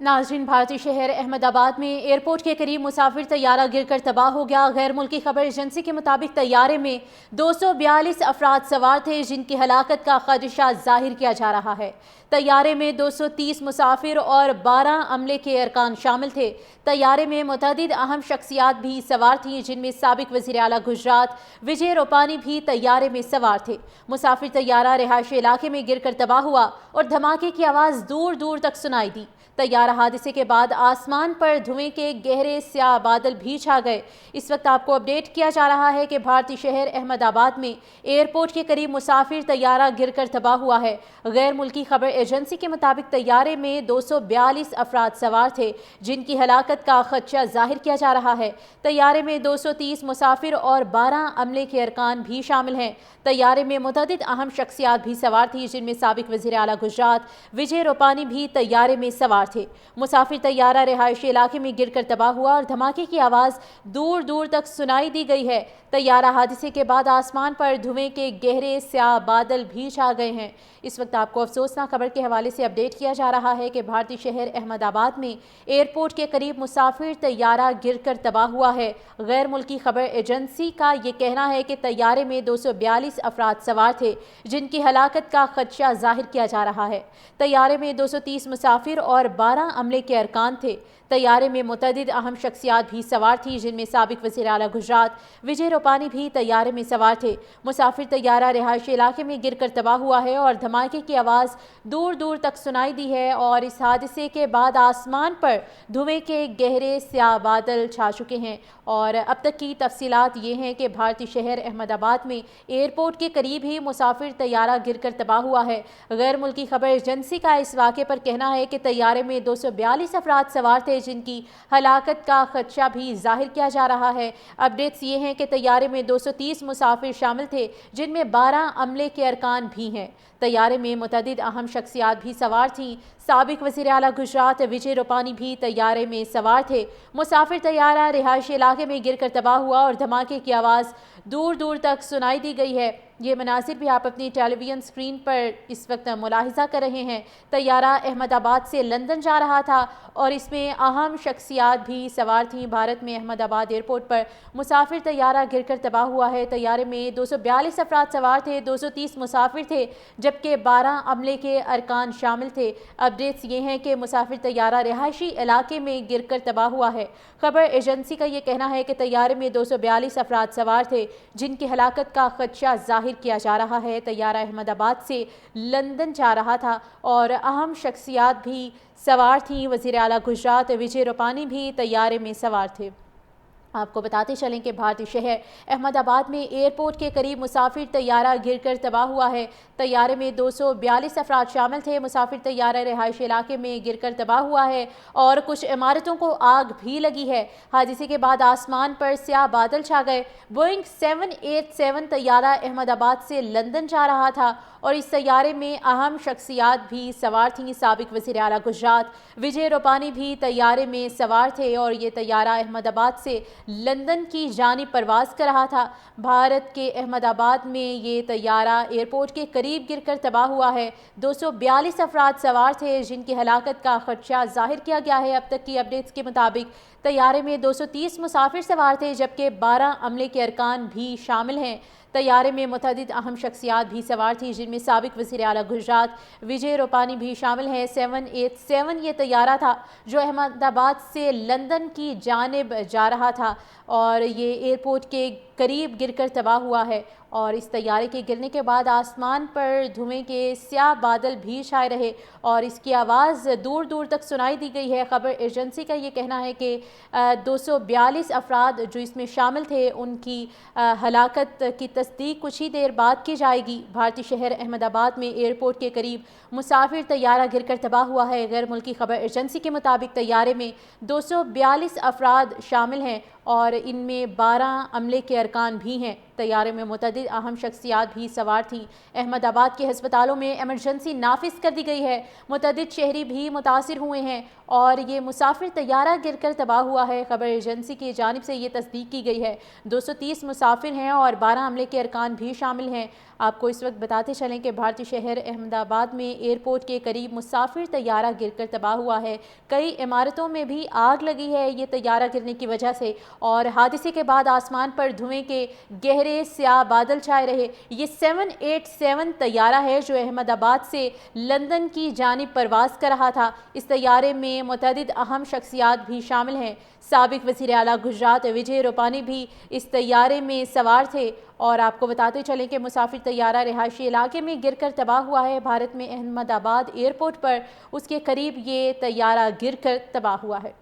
ناظرین، بھارتی شہر احمد آباد میں ایئرپورٹ کے قریب مسافر طیارہ گر کر تباہ ہو گیا۔ غیر ملکی خبر ایجنسی کے مطابق طیارے میں 242 افراد سوار تھے جن کی ہلاکت کا خدشہ ظاہر کیا جا رہا ہے۔ طیارے میں 230 مسافر اور 12 عملے کے ارکان شامل تھے۔ طیارے میں متعدد اہم شخصیات بھی سوار تھیں جن میں سابق وزیر اعلیٰ گجرات وجے روپانی بھی طیارے میں سوار تھے۔ مسافر طیارہ رہائشی علاقے میں گر کر تباہ ہوا اور دھماکے کی آواز دور دور تک سنائی دی۔ طیارہ حادثے کے بعد آسمان پر دھوئیں کے گہرے سیاہ بادل بھی چھا گئے۔ اس وقت آپ کو اپڈیٹ کیا جا رہا ہے کہ بھارتی شہر احمد آباد میں ایئرپورٹ کے قریب مسافر طیارہ گر کر تباہ ہوا ہے۔ غیر ملکی خبر ایجنسی کے مطابق طیارے میں 242 افراد سوار تھے جن کی ہلاکت کا خدشہ ظاہر کیا جا رہا ہے۔ طیارے میں 230 مسافر اور 12 عملے کے ارکان بھی شامل ہیں۔ طیارے میں متعدد اہم شخصیات بھی سوار تھیں جن میں سابق وزیر اعلیٰ گجرات وجے روپانی بھی طیارے میں سوار تھے۔ مسافر طیارہ رہائشی علاقے میں گر کر تباہ ہوا اور دھماکے کی آواز دور دور تک سنائی دی گئی ہے۔ طیارہ حادثے کے بعد آسمان پر دھوئیں کے گہرے سیاہ بادل بھی چھا گئے ہیں۔ اس وقت آپ کو افسوسناک خبر کے حوالے سے اپڈیٹ کیا جا رہا ہے کہ بھارتی شہر احمد آباد میں ایئرپورٹ کے قریب مسافر طیارہ گر کر تباہ ہوا ہے۔ غیر ملکی خبر ایجنسی کا یہ کہنا ہے کہ طیارے میں 242 افراد سوار تھے جن کی ہلاکت کا خدشہ ظاہر کیا جا رہا ہے۔ طیارے میں 230 مسافر اور 12 عملے کے ارکان تھے۔ طیارے میں متعدد اہم شخصیات بھی سوار تھیں جن میں سابق وزیر اعلیٰ گجرات وجے روپانی بھی طیارے میں سوار تھے۔ مسافر طیارہ رہائشی علاقے میں گر کر تباہ ہوا ہے اور دھماکے کی آواز دور دور تک سنائی دی ہے اور اس حادثے کے بعد آسمان پر دھوئیں کے گہرے سیاہ بادل چھا چکے ہیں۔ اور اب تک کی تفصیلات یہ ہیں کہ بھارتی شہر احمد آباد میں ایئرپورٹ کے قریب ہی مسافر طیارہ گر کر تباہ ہوا ہے۔ غیر ملکی خبر ایجنسی کا اس واقعے پر کہنا ہے کہ طیارے میں 242 افراد سوار تھے جن کی ہلاکت کا خدشہ بھی ظاہر کیا جا رہا ہے۔ اپڈیٹس یہ ہیں کہ طیارے میں 230 مسافر شامل تھے جن میں 12 عملے کے ارکان بھی ہیں۔ طیارے میں متعدد اہم شخصیات بھی سوار تھیں۔ سابق وزیر اعلیٰ گجرات وجے روپانی بھی طیارے میں سوار تھے۔ مسافر طیارہ رہائشی علاقے میں گر کر تباہ ہوا اور دھماکے کی آواز دور دور تک سنائی دی گئی ہے۔ یہ مناظر بھی آپ اپنی ٹیلی ویژن اسکرین پر اس وقت ملاحظہ کر رہے ہیں۔ طیارہ احمد آباد سے لندن جا رہا تھا اور اس میں اہم شخصیات بھی سوار تھیں۔ بھارت میں احمد آباد ایئرپورٹ پر مسافر طیارہ گر کر تباہ ہوا ہے۔ طیارے میں 242 افراد سوار تھے، 230 مسافر تھے جبکہ 12 عملے کے ارکان شامل تھے۔ اپڈیٹس یہ ہیں کہ مسافر طیارہ رہائشی علاقے میں گر کر تباہ ہوا ہے۔ خبر ایجنسی کا یہ کہنا ہے کہ طیارے میں 242 افراد سوار تھے جن کی ہلاکت کا خدشہ ظاہر کیا جا رہا ہے۔ طیارہ احمد آباد سے لندن جا رہا تھا اور اہم شخصیات بھی سوار تھیں۔ وزیر اعلیٰ گجرات وجے روپانی بھی طیارے میں سوار تھے۔ آپ کو بتاتے چلیں کہ بھارتی شہر احمد آباد میں ایئرپورٹ کے قریب مسافر طیارہ گر کر تباہ ہوا ہے۔ طیارے میں 242 افراد شامل تھے۔ مسافر طیارہ رہائشی علاقے میں گر کر تباہ ہوا ہے اور کچھ عمارتوں کو آگ بھی لگی ہے۔ حادثے کے بعد آسمان پر سیاہ بادل چھا گئے۔ بوئنگ 787 طیارہ احمد آباد سے لندن جا رہا تھا اور اس طیارے میں اہم شخصیات بھی سوار تھیں۔ سابق وزیر اعلیٰ گجرات وجے روپانی بھی طیارے میں سوار تھے اور یہ طیارہ احمد آباد سے لندن کی جانب پرواز کر رہا تھا۔ بھارت کے احمد آباد میں یہ طیارہ ایئرپورٹ کے قریب گر کر تباہ ہوا ہے۔ 242 افراد سوار تھے جن کی ہلاکت کا خدشہ ظاہر کیا گیا ہے۔ اب تک کی اپڈیٹس کے مطابق طیارے میں 230 مسافر سوار تھے جبکہ 12 عملے کے ارکان بھی شامل ہیں۔ طیارے میں متعدد اہم شخصیات بھی سوار تھیں جن میں سابق وزیر اعلیٰ گجرات وجے روپانی بھی شامل ہیں۔ 787 یہ طیارہ تھا جو احمد آباد سے لندن کی جانب جا رہا تھا اور یہ ایئرپورٹ کے قریب گر کر تباہ ہوا ہے اور اس طیارے کے گرنے کے بعد آسمان پر دھوئیں کے سیاہ بادل بھی چھائے رہے اور اس کی آواز دور دور تک سنائی دی گئی ہے۔ خبر ایجنسی کا یہ کہنا ہے کہ 242 افراد جو اس میں شامل تھے ان کی ہلاکت کی تصدیق کچھ ہی دیر بعد کی جائے گی۔ بھارتی شہر احمد آباد میں ایئرپورٹ کے قریب مسافر طیارہ گر کر تباہ ہوا ہے۔ غیر ملکی خبر ایجنسی کے مطابق طیارے میں 242 افراد شامل ہیں اور ان میں 12 عملے کے ارکان بھی ہیں۔ طیارے میں متعدد اہم شخصیات بھی سوار تھیں۔ احمد آباد کے ہسپتالوں میں ایمرجنسی نافذ کر دی گئی ہے۔ متعدد شہری بھی متاثر ہوئے ہیں اور یہ مسافر طیارہ گر کر تباہ ہوا ہے۔ خبر ایجنسی کی جانب سے یہ تصدیق کی گئی ہے۔ 230 مسافر ہیں اور 12 عملے کے ارکان بھی شامل ہیں۔ آپ کو اس وقت بتاتے چلیں کہ بھارتی شہر احمد آباد میں ایئرپورٹ کے قریب مسافر طیارہ گر کر تباہ ہوا ہے۔ کئی عمارتوں میں بھی آگ لگی ہے یہ طیارہ گرنے کی وجہ سے، اور حادثے کے بعد آسمان پر دھوئیں کے گہرے سیاہ بادل چھائے رہے۔ یہ 787 طیارہ ہے جو احمد آباد سے لندن کی جانب پرواز کر رہا تھا۔ اس طیارے میں متعدد اہم شخصیات بھی شامل ہیں۔ سابق وزیر اعلیٰ گجرات وجے روپانی بھی اس طیارے میں سوار تھے، اور آپ کو بتاتے چلیں کہ مسافر طیارہ رہائشی علاقے میں گر کر تباہ ہوا ہے۔ بھارت میں احمد آباد ایئرپورٹ پر اس کے قریب یہ طیارہ گر کر تباہ ہوا ہے۔